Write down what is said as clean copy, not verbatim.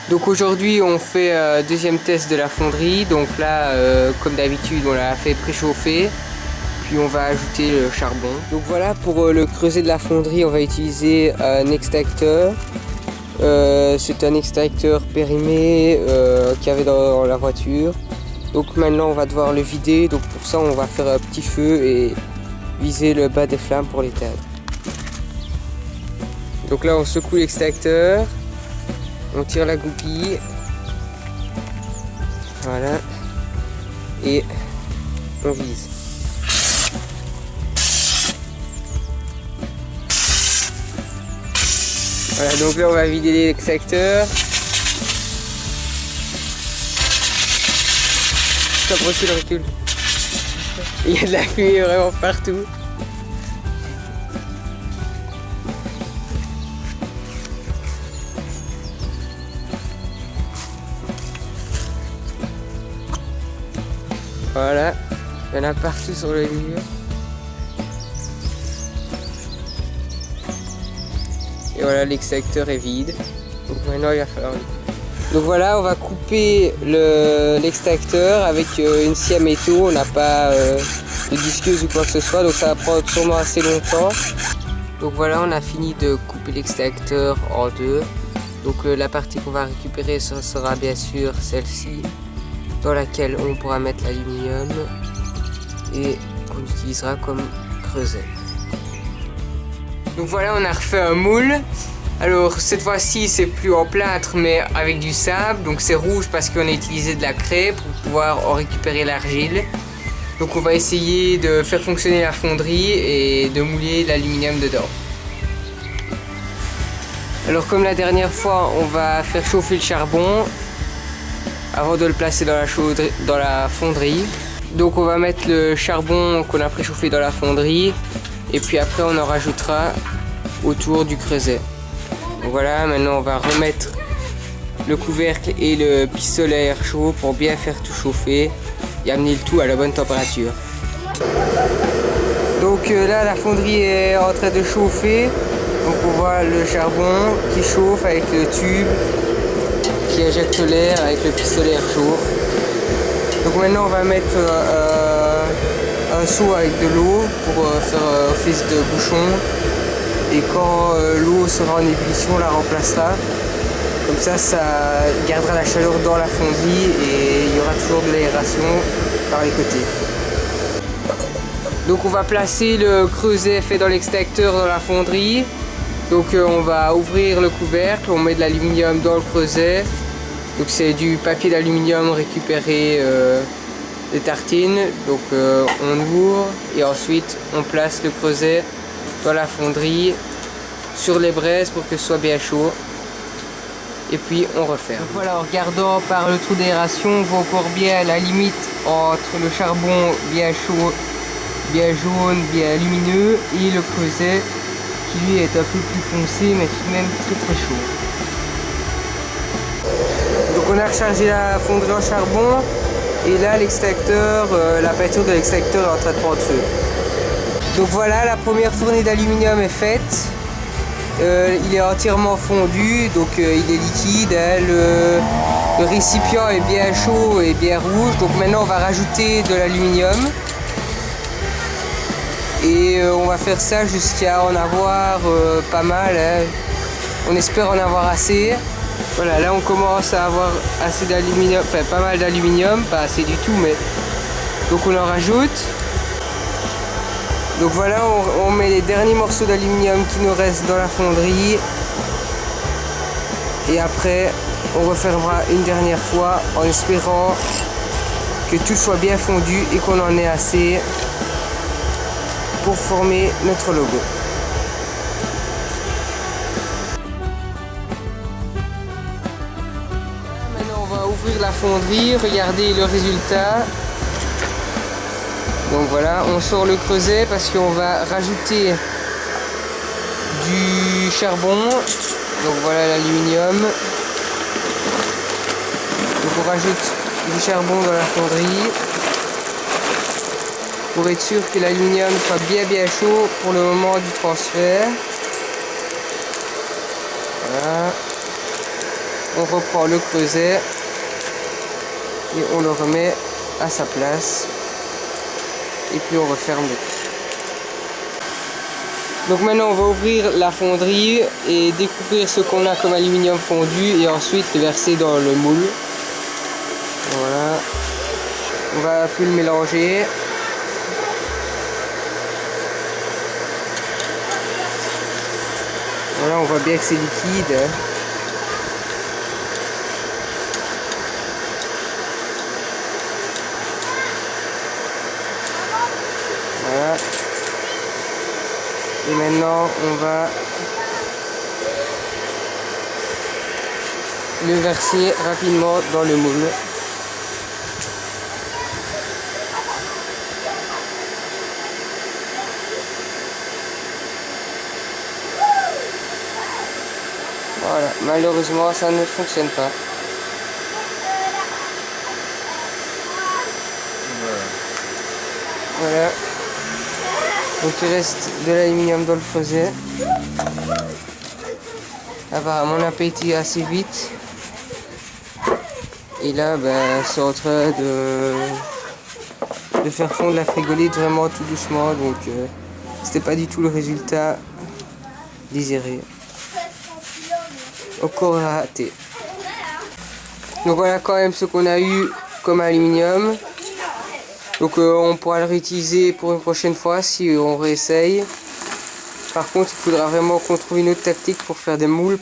Donc aujourd'hui on fait deuxième test de la fonderie. Donc là comme d'habitude on l'a fait préchauffer. Puis on va ajouter le charbon. Donc voilà, pour le creuset de la fonderie on va utiliser un extracteur. C'est un extracteur périmé qu'il y avait dans la voiture. Donc maintenant on va devoir le vider. Donc pour ça on va faire un petit feu et viser le bas des flammes pour l'éteindre. Donc là on secoue l'extracteur. On tire la goupille. Voilà. Et on vise. Voilà, donc là on va vider l'extracteur. Stop, recule. Il y a de la fumée vraiment partout. Voilà, il y en a partout sur le mur. Et voilà, l'extracteur est vide. Donc maintenant il va falloir le couper. Donc voilà, on va couper l'extracteur avec une scie à métaux. On n'a pas de disqueuse ou quoi que ce soit, donc ça va prendre sûrement assez longtemps. Donc voilà, on a fini de couper l'extracteur en deux. Donc la partie qu'on va récupérer, ce sera bien sûr celle-ci, dans laquelle on pourra mettre l'aluminium et qu'on utilisera comme creuset. Donc voilà, on a refait un moule. Alors cette fois-ci c'est plus en plâtre mais avec du sable. Donc c'est rouge parce qu'on a utilisé de la craie pour pouvoir en récupérer l'argile. Donc on va essayer de faire fonctionner la fonderie et de mouler l'aluminium dedans. Alors comme la dernière fois, on va faire chauffer le charbon avant de le placer dans la fonderie. Donc on va mettre le charbon qu'on a préchauffé dans la fonderie et puis après on en rajoutera autour du creuset. Donc voilà, maintenant on va remettre le couvercle et le pistolet à air chaud pour bien faire tout chauffer et amener le tout à la bonne température. Donc là la fonderie est en train de chauffer. Donc on voit le charbon qui chauffe avec le tube qui injecte l'air avec le pistolet à air chaud. Donc maintenant on va mettre un seau avec de l'eau pour faire office de bouchon. Et quand l'eau sera en ébullition, on la remplacera. Comme ça gardera la chaleur dans la fonderie et il y aura toujours de l'aération par les côtés. Donc on va placer le creuset fait dans l'extracteur dans la fonderie. Donc on va ouvrir le couvercle, on met de l'aluminium dans le creuset. Donc c'est du papier d'aluminium récupéré des tartines. Donc on ouvre et ensuite on place le creuset dans la fonderie sur les braises pour que ce soit bien chaud. Et puis on referme. Donc voilà, en regardant par le trou d'aération, on voit encore bien la limite entre le charbon bien chaud, bien jaune, bien lumineux et le creuset qui lui est un peu plus foncé mais tout de même très chaud. Donc on a rechargé la fonderie en charbon et là l'extracteur, la peinture de l'extracteur est en train de prendre feu. Donc voilà, la première fournée d'aluminium est faite. Il est entièrement fondu, donc il est liquide. Hein, le récipient est bien chaud et bien rouge. Donc maintenant on va rajouter de l'aluminium. Et on va faire ça jusqu'à en avoir pas mal. Hein. On espère en avoir assez. Voilà, là on commence à avoir assez d'aluminium, enfin pas mal d'aluminium, pas assez du tout, mais donc on en rajoute. Donc voilà, on met les derniers morceaux d'aluminium qui nous restent dans la fonderie. Et après, on refermera une dernière fois en espérant que tout soit bien fondu et qu'on en ait assez pour former notre logo. Maintenant, on va ouvrir la fonderie, regarder le résultat. Donc voilà, on sort le creuset parce qu'on va rajouter du charbon. Donc voilà l'aluminium. Donc on rajoute du charbon dans la fonderie pour être sûr que l'aluminium soit bien chaud pour le moment du transfert. Voilà. on reprend le creuset et on le remet à sa place. Et puis on referme le tout. Donc maintenant on va ouvrir la fonderie et découvrir ce qu'on a comme aluminium fondu et ensuite le verser dans le moule. Voilà. On va plus le mélanger. Voilà, on voit bien que c'est liquide. Voilà. Et maintenant, on va le verser rapidement dans le moule. Voilà, malheureusement, ça ne fonctionne pas. Voilà. Donc il reste de l'aluminium dans le creuset. Apparemment on a pété assez vite. Et là c'est en train de faire fondre la frigolite vraiment tout doucement. Donc c'était pas du tout le résultat désiré. Encore raté. Donc voilà quand même ce qu'on a eu comme aluminium. Donc on pourra le réutiliser pour une prochaine fois si on réessaye. Par contre il faudra vraiment qu'on trouve une autre tactique pour faire des moules.